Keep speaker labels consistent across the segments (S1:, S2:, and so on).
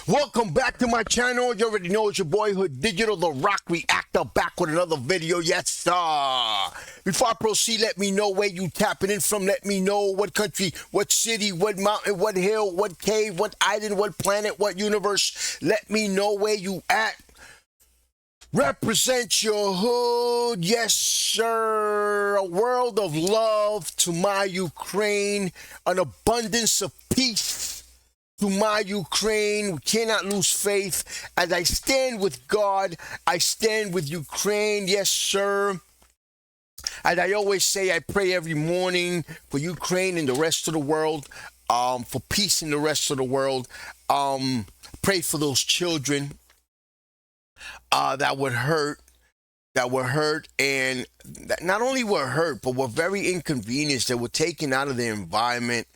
S1: Welcome back to my channel. You already know it's your boyhood digital, the rock reactor, back with another video. Yes, sir. Before I proceed, let me know where you tapping in from. Let me know what country, what city, what mountain, what hill, what cave, what island, what planet, what universe. Let me know where you at. Represent your hood, yes sir. A world of love to my Ukraine, an abundance of peace to my Ukraine. We cannot lose faith. As I stand with God, I stand with Ukraine, yes sir. As I always say, I pray every morning for Ukraine and the rest of the world, for peace in the rest of the world. Pray for those children that were hurt, and that not only were hurt, but were very inconvenienced. They were taken out of their environment.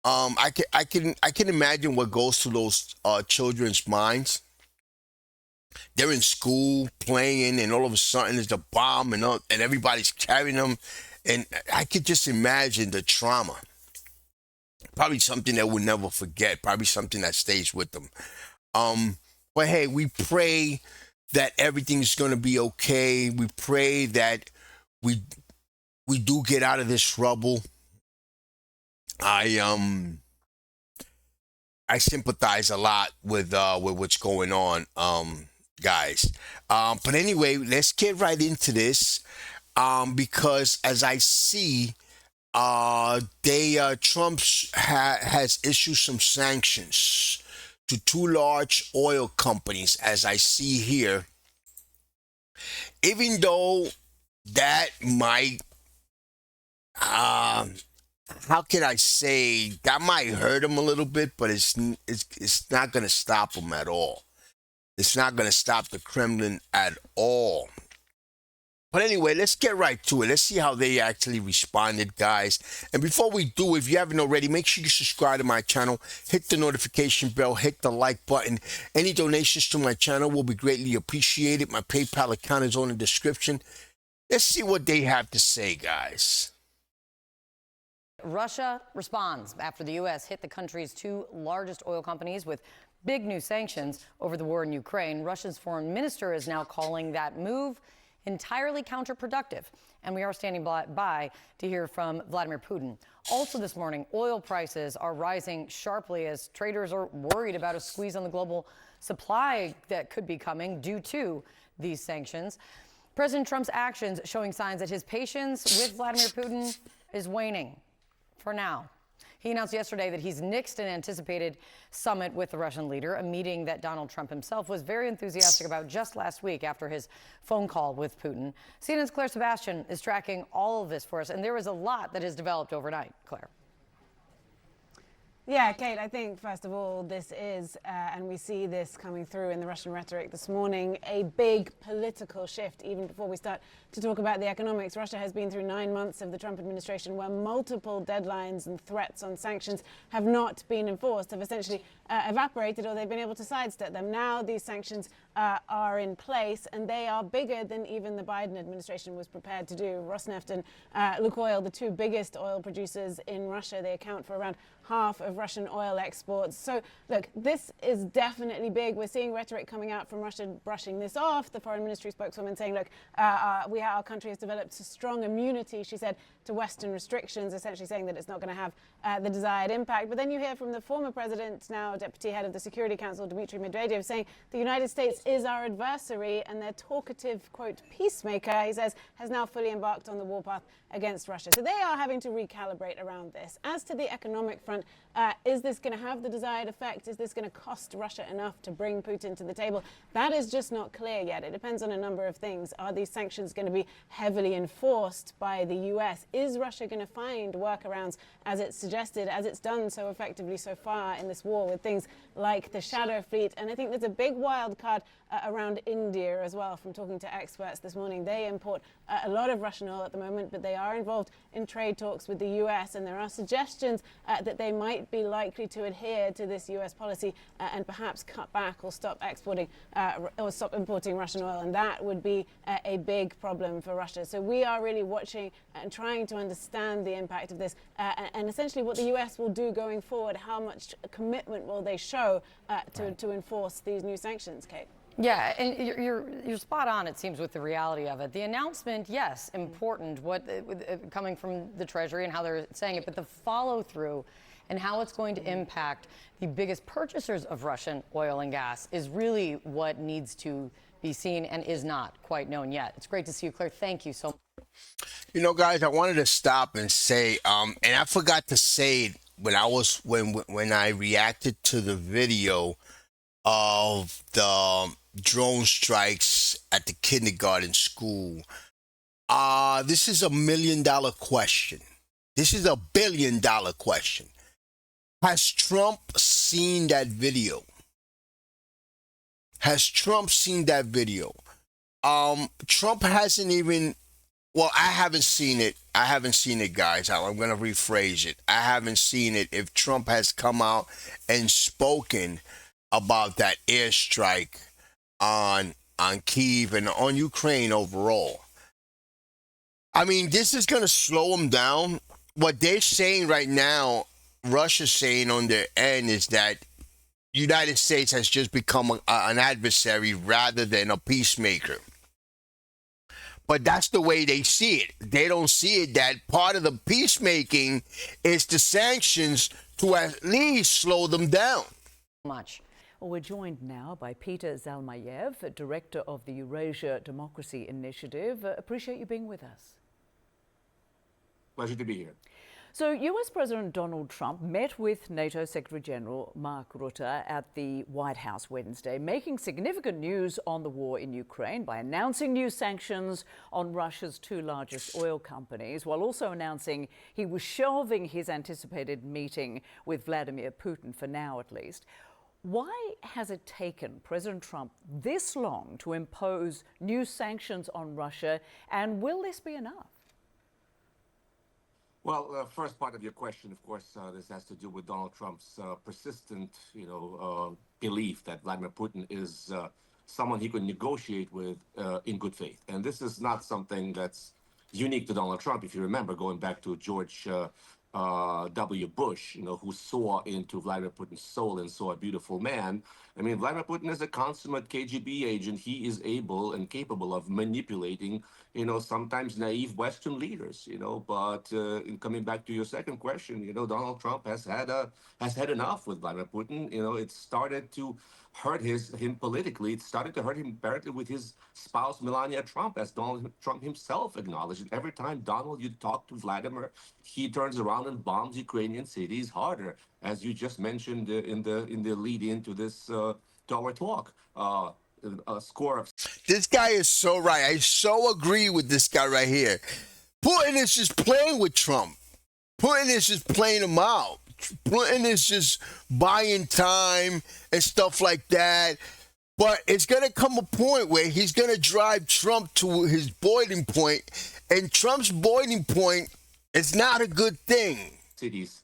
S1: I can imagine what goes through those children's minds. They're in school playing, and all of a sudden there's a bomb, and everybody's carrying them, and I could just imagine the trauma. Probably something that we'll never forget. Probably something that stays with them. But hey, we pray that everything's going to be okay. We pray that we do get out of this rubble. I sympathize a lot with what's going on, guys. But anyway, let's get right into this, because as I see, Trump has issued some sanctions to two large oil companies, as I see here. Even though that might, how can I say, that might hurt him a little bit, but it's not going to stop him at all. It's not going to stop the Kremlin at all. But anyway, let's get right to it. Let's see how they actually responded, guys. And before we do, if you haven't already, make sure you subscribe to my channel, hit the notification bell, hit the like button. Any donations to my channel will be greatly appreciated. My PayPal account is on the description. Let's see what they have to say, guys.
S2: Russia responds after the U.S. hit the country's two largest oil companies with big new sanctions over the war in Ukraine. Russia's foreign minister is now calling that move entirely counterproductive. And we are standing by to hear from Vladimir Putin. Also this morning, oil prices are rising sharply as traders are worried about a squeeze on the global supply that could be coming due to these sanctions. President Trump's actions showing signs that his patience with Vladimir Putin is waning for now. He announced yesterday that he's nixed an anticipated summit with the Russian leader, a meeting that Donald Trump himself was very enthusiastic about just last week after his phone call with Putin. CNN's Claire Sebastian is tracking all of this for us, and there is a lot that has developed overnight. Claire.
S3: Yeah, Kate, I think, first of all, this is, and we see this coming through in the Russian rhetoric this morning, a big political shift. Even before we start to talk about the economics, Russia has been through 9 months of the Trump administration where multiple deadlines and threats on sanctions have not been enforced, have essentially evaporated, or they've been able to sidestep them. Now these sanctions are in place, and they are bigger than even the Biden administration was prepared to do. Rosneft and Lukoil, the two biggest oil producers in Russia, they account for around half of Russian oil exports. So, look, this is definitely big. We're seeing rhetoric coming out from Russia brushing this off. The foreign ministry spokeswoman saying, look, our country has developed a strong immunity, she said, to Western restrictions, essentially saying that it's not going to have the desired impact. But then you hear from the former president, now deputy head of the Security Council, Dmitry Medvedev, saying the United States is our adversary, and their talkative, quote, peacemaker, he says, has now fully embarked on the warpath against Russia. So they are having to recalibrate around this. As to the economic front, is this going to have the desired effect? Is this going to cost Russia enough to bring Putin to the table? That is just not clear yet. It depends on a number of things. Are these sanctions going to be heavily enforced by the US? Is Russia going to find workarounds, as it's suggested, as it's done so effectively so far in this war with things like the Shadow Fleet? And I think there's a big wild card around India as well. From talking to experts this morning, they import a lot of Russian oil at the moment, but they are involved in trade talks with the US, and there are suggestions that they might might be likely to adhere to this US policy and perhaps cut back or stop exporting or stop importing Russian oil. And that would be a big problem for Russia. So we are really watching and trying to understand the impact of this and essentially what the US will do going forward. How much commitment will they show to enforce these new sanctions, Kate?
S2: Yeah, and you're spot on, it seems, with the reality of it. The announcement, yes, important, coming from the Treasury and how they're saying it, but the follow-through and how it's going to impact the biggest purchasers of Russian oil and gas is really what needs to be seen and is not quite known yet. It's great to see you, Claire. Thank you so much.
S1: You know, guys, I wanted to stop and say, and I forgot to say it when I reacted to the video of the drone strikes at the kindergarten school. This is $1 million question. This is $1 billion question. Has Trump seen that video? Has Trump seen that video? Trump hasn't even, well, I haven't seen it. I haven't seen it, guys. I'm going to rephrase it. I haven't seen it. If Trump has come out and spoken about that airstrike on Kyiv and on Ukraine overall. I mean, this is going to slow them down. What they're saying right now, Russia's saying on their end, is that United States has just become an adversary rather than a peacemaker. But that's the way they see it. They don't see it that part of the peacemaking is the sanctions to at least slow them down.
S2: Much.
S4: Well, we're joined now by Peter Zalmayev, Director of the Eurasia Democracy Initiative. Appreciate you being with us.
S5: Pleasure to be here.
S4: So, US President Donald Trump met with NATO Secretary General Mark Rutte at the White House Wednesday, making significant news on the war in Ukraine by announcing new sanctions on Russia's two largest oil companies, while also announcing he was shelving his anticipated meeting with Vladimir Putin, for now at least. Why has it taken President Trump this long to impose new sanctions on Russia, and will this be enough?
S5: Well, first part of your question, of course, this has to do with Donald Trump's persistent, belief that Vladimir Putin is someone he could negotiate with in good faith. And this is not something that's unique to Donald Trump. If you remember, going back to George W. Bush, who saw into Vladimir Putin's soul and saw a beautiful man. I mean, Vladimir Putin is a consummate KGB agent. He is able and capable of manipulating, sometimes naive Western leaders, But in coming back to your second question, Donald Trump has had enough with Vladimir Putin. It started to hurt him politically. It started to hurt him apparently with his spouse Melania Trump, as Donald Trump himself acknowledged. And every time, Donald, you talk to Vladimir, he turns around and bombs Ukrainian cities harder, as you just mentioned in the lead into this to our talk. A score of.
S1: This guy is so right. I so agree with this guy right here. Putin is just playing with Trump. Putin is just playing him out. Putin is just buying time and stuff like that. But it's going to come a point where he's going to drive Trump to his boiling point. And Trump's boiling point is not a good thing.
S5: Cities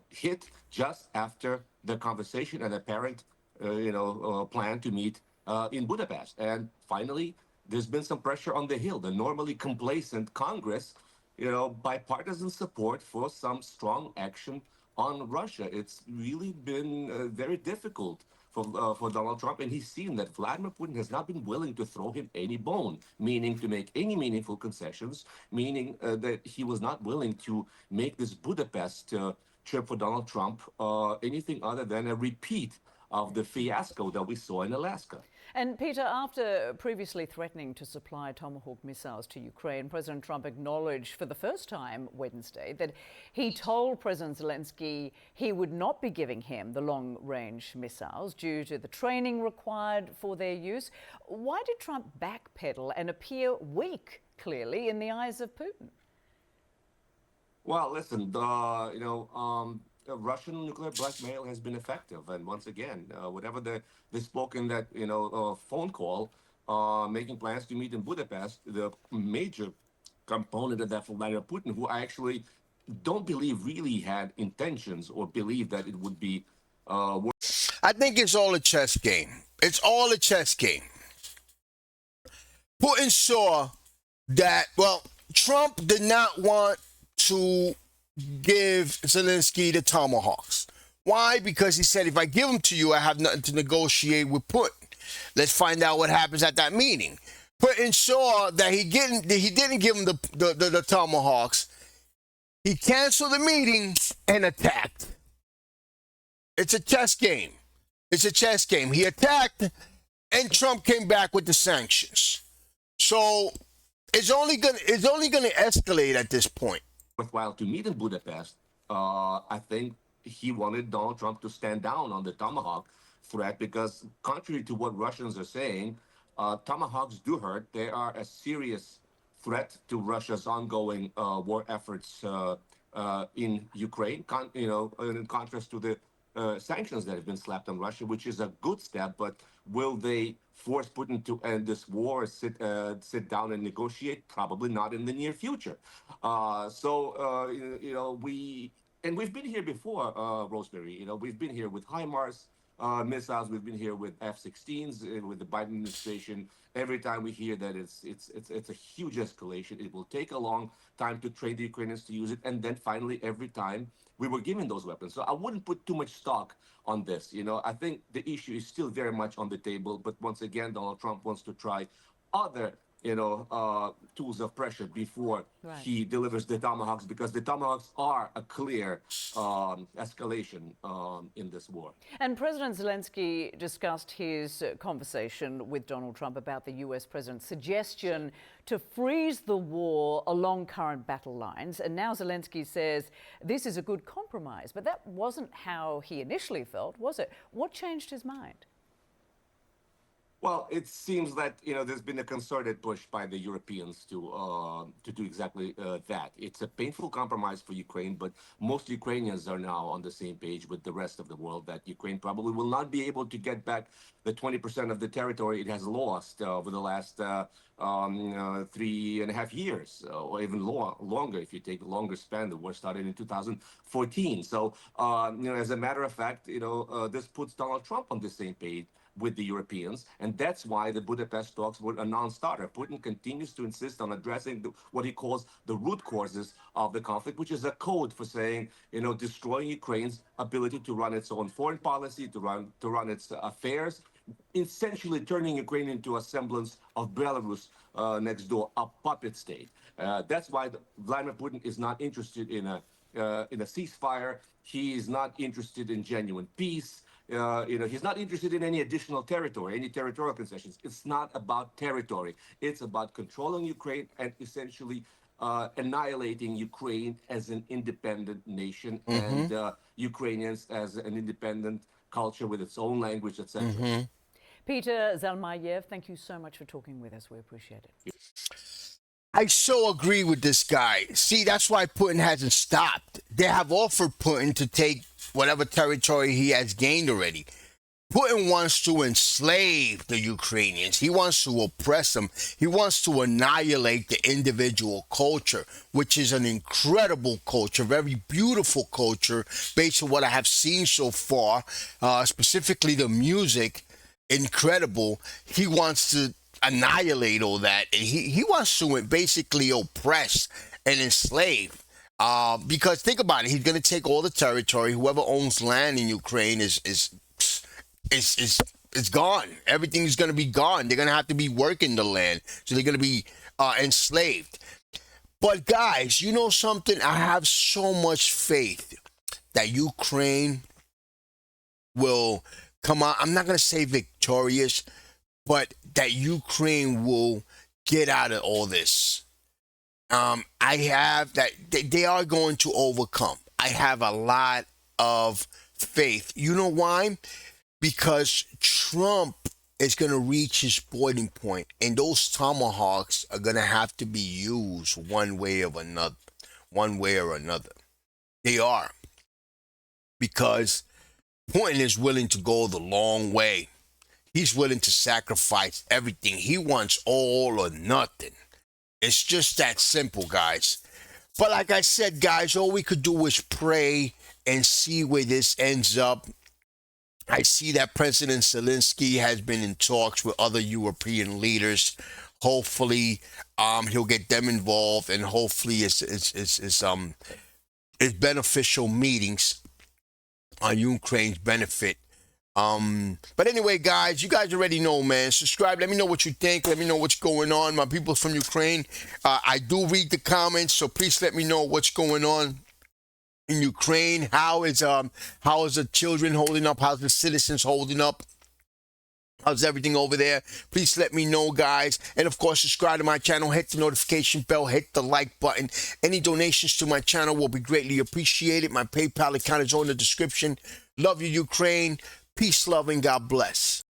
S5: hit just after the conversation and apparent, plan to meet in Budapest. And finally, there's been some pressure on the Hill, the normally complacent Congress, bipartisan support for some strong action on Russia. It's really been very difficult for Donald Trump, and he's seen that Vladimir Putin has not been willing to throw him any bone, meaning to make any meaningful concessions, meaning that he was not willing to make this Budapest trip for Donald Trump anything other than a repeat of the fiasco that we saw in Alaska.
S4: And Peter, after previously threatening to supply Tomahawk missiles to Ukraine, President Trump acknowledged for the first time Wednesday that he told President Zelensky he would not be giving him the long-range missiles due to the training required for their use. Why did Trump backpedal and appear weak, clearly, in the eyes of Putin?
S5: Well, listen, Russian nuclear blackmail has been effective, and once again, whatever the spoken that phone call, making plans to meet in Budapest, the major component of that for Vladimir Putin, who actually don't believe really had intentions or believe that it would be
S1: I think it's all a chess game. It's all a chess game. Putin saw that, well, Trump did not want to give Zelensky the tomahawks. Why? Because he said, if I give them to you, I have nothing to negotiate with Putin. Let's find out what happens at that meeting. Putin saw that he didn't give him the tomahawks. He canceled the meeting and attacked. It's a chess game. It's a chess game. He attacked, and Trump came back with the sanctions. So it's only gonna escalate at this point.
S5: worthwhile to meet in Budapest. I think he wanted Donald Trump to stand down on the tomahawk threat because, contrary to what Russians are saying, tomahawks do hurt. They are a serious threat to Russia's ongoing war efforts in Ukraine. In contrast to the sanctions that have been slapped on Russia, which is a good step, but will they force Putin to end this war, sit down and negotiate? Probably not in the near future. We've been here before, Rosemary. We've been here with HIMARS missiles. We've been here with F-16s with the Biden administration. Every time we hear that it's a huge escalation, it will take a long time to train the Ukrainians to use it, and then finally every time we were given those weapons. So I wouldn't put too much stock on this. I think the issue is still very much on the table, but once again, Donald Trump wants to try other tools of pressure before he delivers the tomahawks, because the tomahawks are a clear escalation in this war.
S4: And President Zelensky discussed his conversation with Donald Trump about the US president's suggestion to freeze the war along current battle lines. And now Zelensky says this is a good compromise. But that wasn't how he initially felt, was it? What changed his mind?
S5: Well, it seems that there's been a concerted push by the Europeans to do exactly that. It's a painful compromise for Ukraine, but most Ukrainians are now on the same page with the rest of the world that Ukraine probably will not be able to get back the 20% of the territory it has lost over the last 3.5 years, or even longer if you take a longer span. The war started in 2014. So, as a matter of fact, this puts Donald Trump on the same page with the Europeans, and that's why the Budapest talks were a non-starter. Putin continues to insist on addressing what he calls the root causes of the conflict, which is a code for saying, destroying Ukraine's ability to run its own foreign policy, to run its affairs, essentially turning Ukraine into a semblance of Belarus next door, a puppet state. That's why Vladimir Putin is not interested in a ceasefire. He is not interested in genuine peace. He's not interested in any additional territory, any territorial concessions. It's not about territory. It's about controlling Ukraine and essentially annihilating Ukraine as an independent nation and Ukrainians as an independent culture with its own language, etc.
S4: Peter Zalmayev, thank you so much for talking with us. We appreciate it.
S1: I so agree with this guy. See, that's why Putin hasn't stopped. They have offered Putin to take whatever territory he has gained already. Putin wants to enslave the Ukrainians. He wants to oppress them. He wants to annihilate the individual culture, which is an incredible culture, very beautiful culture, based on what I have seen so far, specifically the music, incredible. He wants to annihilate all that. He wants to basically oppress and enslave. Because think about it, he's going to take all the territory. Whoever owns land in Ukraine is gone. Everything's going to be gone. They're going to have to be working the land, so they're going to be enslaved. But guys, you know something? I have so much faith that Ukraine will come out. I'm not going to say victorious, but that Ukraine will get out of all this. I have that they are going to overcome. I have a lot of faith. You know why? Because Trump is going to reach his boiling point, and those tomahawks are going to have to be used one way or another. They are. Because Putin is willing to go the long way. He's willing to sacrifice everything. He wants all or nothing. It's just that simple, guys. But like I said, guys, all we could do is pray and see where this ends up. I see that President Zelensky has been in talks with other European leaders. Hopefully, he'll get them involved, and hopefully, it's beneficial meetings on Ukraine's benefit. But anyway, guys, you guys already know, man. Subscribe. Let me know what you think. Let me know what's going on. My people from Ukraine, I do read the comments, so please let me know what's going on in Ukraine. How is the children holding up? How's the citizens holding up? How's everything over there? Please let me know, guys. And of course, subscribe to my channel. Hit the notification bell. Hit the like button. Any donations to my channel will be greatly appreciated. My PayPal account is on the description. Love you, Ukraine. Peace, love, and God bless.